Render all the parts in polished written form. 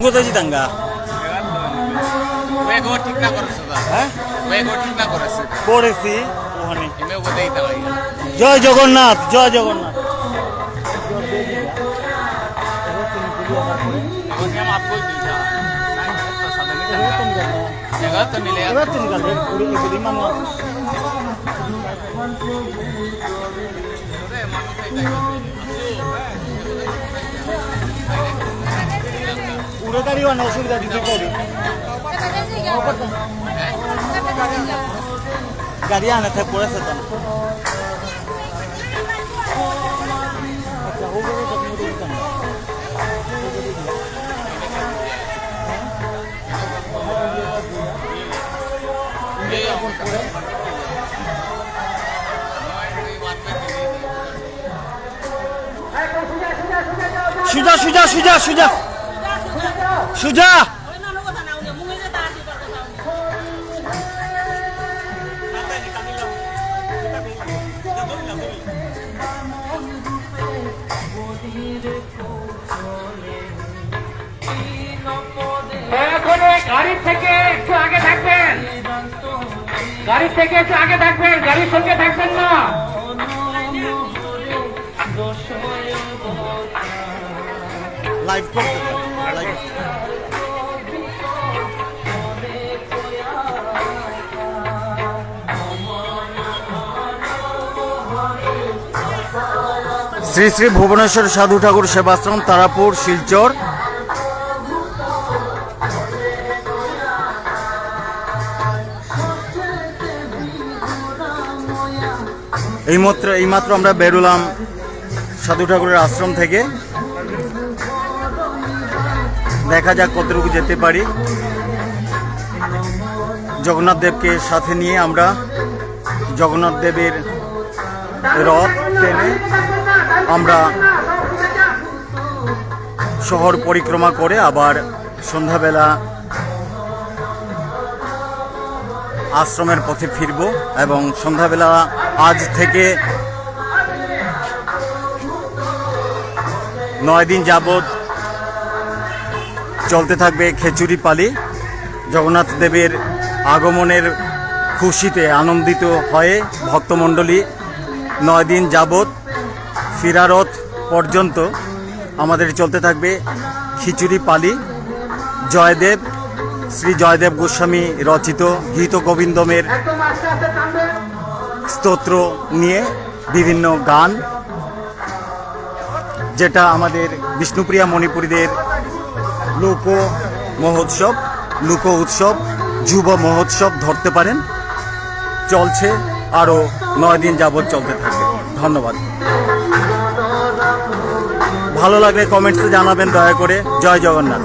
কোথায় জিতাঙ্গা? ঠিক না করেছে হ্যাঁ ঠিক না করেছে করেছি ওখানে। এমনি কোথায় দাঁড়াই জয় জগন্নাথ, জয় জগন্নাথ। तो मिलेगा এবার তো নিকাল पूरी मानो पूरे गाड़ी वाला असुविधा दिखे कोई गाड़ी आने थे पूरे से तो अच्छा हो गया तो मुझे करना সুজা সুজা সুজা সুজা সুজা এখন গাড়ি থেকে একটু আগে থাকবেন, গাড়ি থেকে একটু আগে থাকবেন, গাড়ির সঙ্গে থাকবেন না। লাইভ করতে লাইভ শ্রী শ্রী ভুবনেশ্বর সাধু ঠাকুর সেবাশ্রম, তারাপুর, শিলচর। এইমাত্র আমরা বেরোলাম সাধু ঠাকুরের আশ্রম থেকে। দেখা যাক কতটুকু যেতে পারি। জগন্নাথ দেবকে সাথে নিয়ে আমরা জগন্নাথ দেবের রথ টেনে আমরা শহর পরিক্রমা করে আবার সন্ধ্যাবেলা আশ্রমের পথে ফিরব এবং সন্ধ্যাবেলা আজ থেকে 9 দিন যাবৎ চলতে থাকবে খিচুড়ি পালি। জগন্নাথ দেবের আগমনের খুশিতে আনন্দিত হয়ে ভক্তমণ্ডলী 9 দিন যাবৎ ফিরারত পর্যন্ত আমাদের চলতে থাকবে খিচুড়ি পালি। জয়দেব, শ্রী জয়দেব গোস্বামী রচিত গীত গোবিন্দমের স্তোত্র নিয়ে বিভিন্ন গান, যেটা আমাদের বিষ্ণুপ্রিয়া মণিপুরীদের লোক মহোৎসব, লোক উৎসব, যুব মহোৎসব ধরতে পারেন। চলছে আরও 9 দিন যাবৎ চলতে থাকবে। ধন্যবাদ। ভালো লাগলে কমেন্টসে জানাবেন দয়া করে। জয় জগন্নাথ।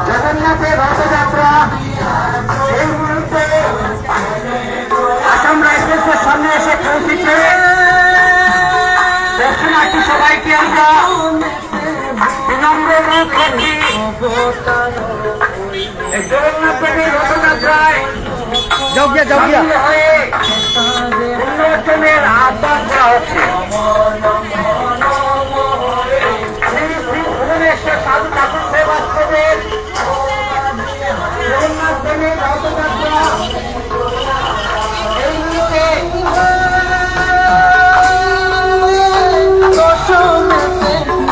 জগন্নাথের রথযাত্রা এই মুহূর্তে আসাম রাইফেলসের সামনে এসে পৌঁছেছে। দর্শনার্থী সবাইকে আমরা বিনম্র অনুরোধ করছি, জগন্নাথ দেবের রথযাত্রায় হয়ে উন্মোচনের আহ্বান করা হচ্ছে। ভুবনেশ্বর সাধু ঠাকুর সেবাশ্রমের জগন্নাথ দেবের রথযাত্রা এই মুহূর্তে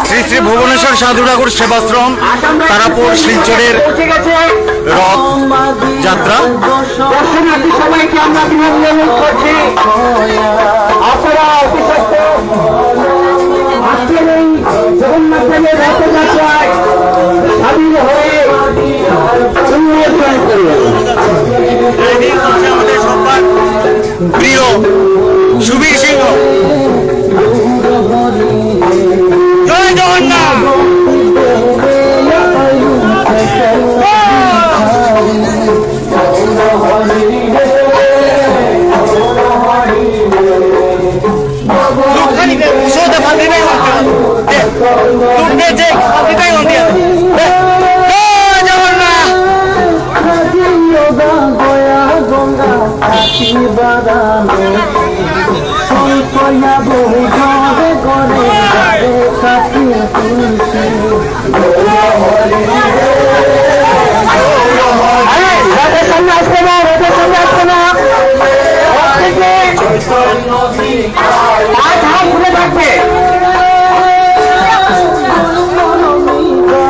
শ্রী শ্রী ভুবনেশ্বর সাধু ঠাকুর সেবাশ্রম, তারাপুর, শিলচরের রথ যাত্রা। দর্শনার্থী সবাইকে আমরা অভিনন্দন করছি। আপনারা অতিসত্ব আজকের এই জগন্নাথ দেবের রথযাত্রায় সামিল হয়ে উন্মোচন করবেন। আমাদের সবার প্রিয় সুবীর সিংহ। জয় জগন্নাথ।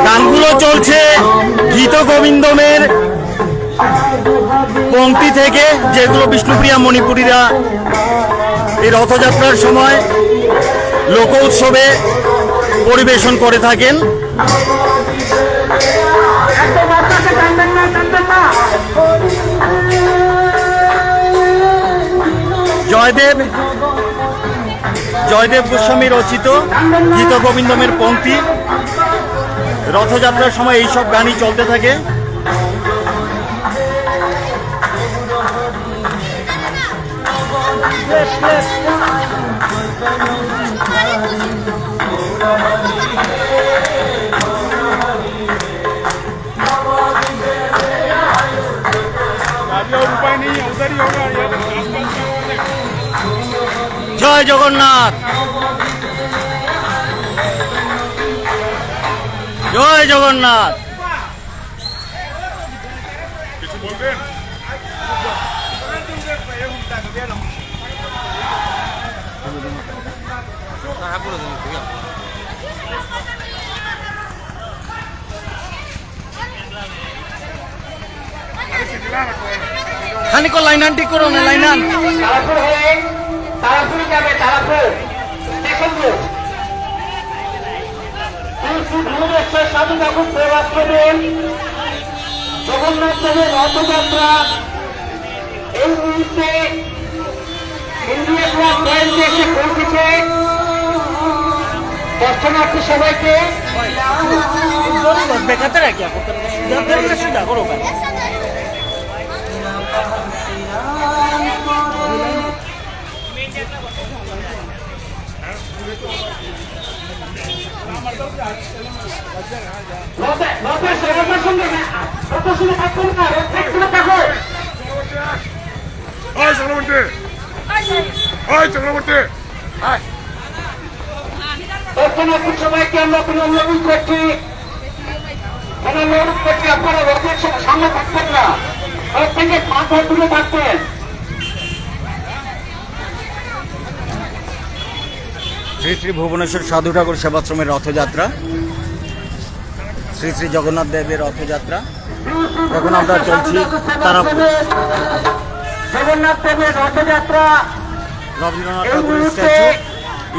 গানগুলো চলছে গীত গোবিন্দমের পংক্তি থেকে, যেগুলো বিষ্ণুপ্রিয়া মণিপুরীরা এই রথযাত্রার সময় লোক উৎসবে পরিবেশন করে থাকেন। জয়দেব গোস্বামী রচিত গীত গোবিন্দমের পংক্তি, রথযাত্রার সময় এইসব গানই চলতে থাকে। জয় জগন্নাথ, জয় জগন্নাথ। খানিক লাইন ঠিক করো না, লাইন তারাপুর হয়ে তারাপুর যাবে, তারাপুর স্টেশন রোড। সাধু ঠাকুর প্রবাস করবেন। জগন্নাথ দেবের রথযাত্রা এই মুহূর্তে ইন্ডিয়া ক্লাব পয়েন্টে এসে পৌঁছেছে। দর্শনার্থী সবাইকে বেকাতে রাখি সুবিধা করো। দর্শনার্থী সবাইকে আমরা অনুরোধ করছি, অনুরোধ করছি আপনারা রথের সামনে থাকবেন না, রথ থেকে মাথা তুলে থাকবেন। শ্রী শ্রী ভুবনেশ্বর সাধু ঠাকুর সেবাশ্রমের রথযাত্রা, শ্রী শ্রী জগন্নাথ দেবের রথযাত্রা। এখন আমরা চলছি তারাপুর। জগন্নাথ দেবের রথযাত্রা রবীন্দ্রনাথ ঠাকুরের স্ট্যাচু,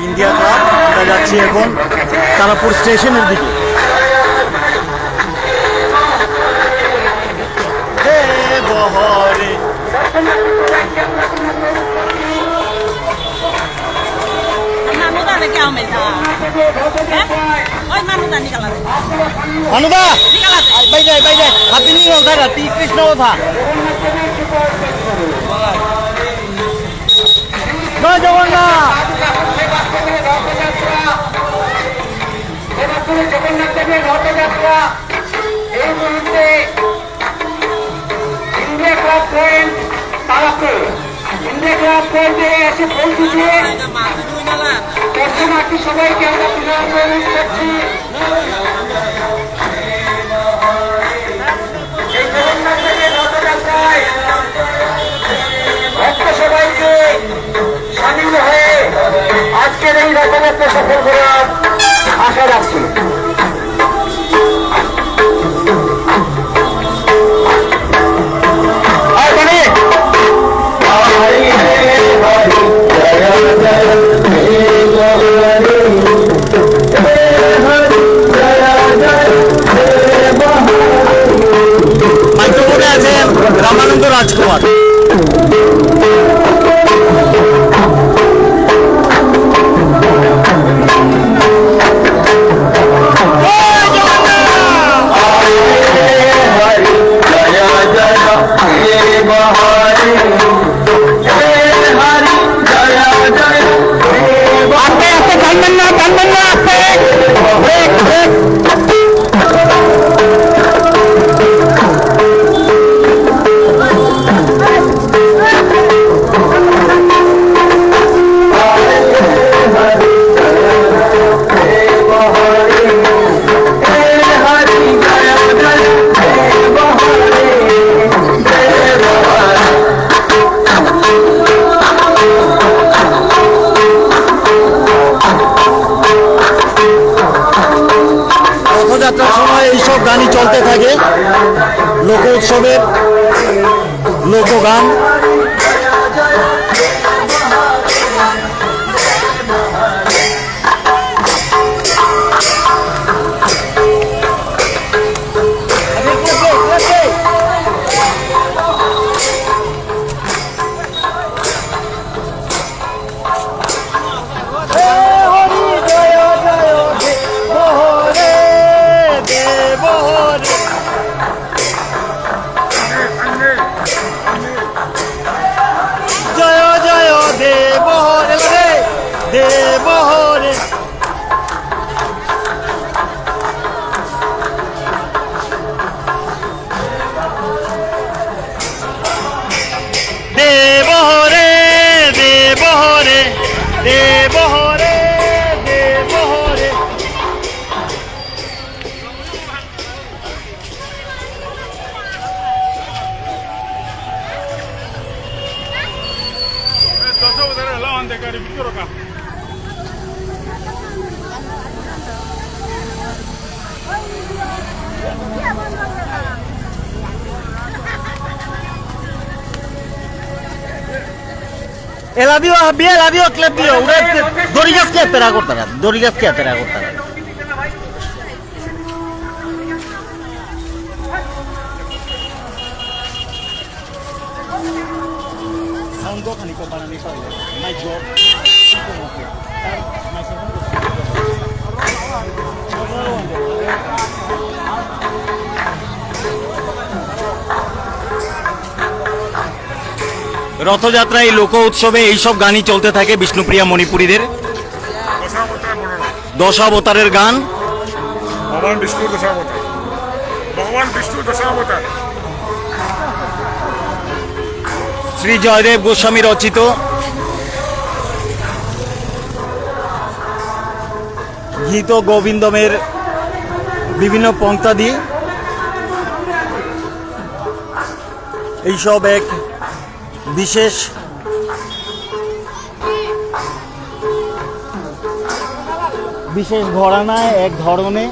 ইন্ডিয়া ক্লাব। আমরা যাচ্ছি এখন তারাপুর স্টেশনের দিকে। বহরে অনুদা বাইরে হাতি নিয়ে ওঠা কৃষ্ণ ওঠা। জয় জগন্নাথ। জগন্নাথ দেবের রথযাত্রা এই মুহূর্তে India club point Tarapur, India club পয়েন্টে এসে পৌঁছেছে। দর্শনার্থী সবাইকে আমরা অনুরোধ করছি, এই জগন্নাথ দেবের রথযাত্রায় ভক্ত সবাইকে সামিল হয়ে আজকের এই রথযাত্রা সফল করার আশা রাখছি। মাইক্রোফোনে আছেন রামানন্দ রাজকুমার। গান। Eladio, había eladio, clepio, Dorigas que te la cortará, Dorigas que te la cortará. Rathyatra এই লোক উৎসবে এইসব গানই চলতে থাকে বিষ্ণুপ্রিয়া মণিপুরীদের। দশাবতারের গান, ভগবান বিষ্ণুর দশাবতার, ভগবান বিষ্ণুর দশাবতার। শ্রী জয়দেব গোস্বামী রচিত গীত গোবিন্দমের বিভিন্ন পংক্তাদি, এইসব এক বিশেষ ঘরানায় এক ধরনে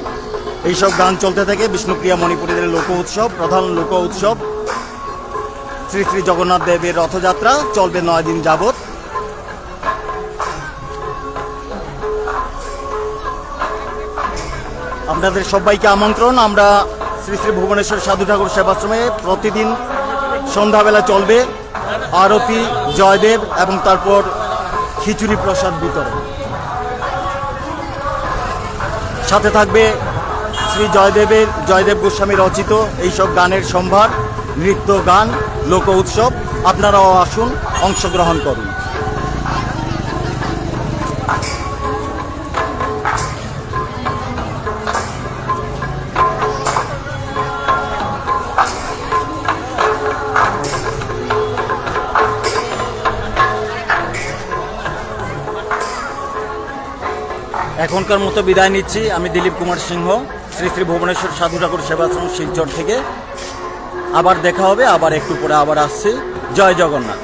এইসব গান চলতে থাকে বিষ্ণুপ্রিয়া মণিপুরীদের লোক উৎসব। প্রধান লোক উৎসব শ্রী শ্রী জগন্নাথ দেবের রথযাত্রা চলবে 9 দিন যাবত। আপনাদের সবাইকে আমন্ত্রণ। আমরা শ্রী শ্রী ভুবনেশ্বর সাধু ঠাকুর সেবাশ্রমে প্রতিদিন সন্ধ্যাবেলা চলবে আরতি, জয়দেব এবং তারপর খিচুড়ি প্রসাদ বিতরণ। সাথে থাকবে শ্রী জয়দেব গোস্বামী রচিত এইসব গানের সম্ভার, নৃত্য, গান, লোক উৎসব। আপনারাও আসুন, অংশগ্রহণ করুন। এখনকার মতো বিদায় নিচ্ছি। আমি দিলীপ কুমার সিংহ, শ্রী শ্রী ভুবনেশ্বর সাধু ঠাকুর সেবাশ্রম শিলচর থেকে। আবার দেখা হবে, আবার একটু পরে আবার আসছি। জয় জগন্নাথ।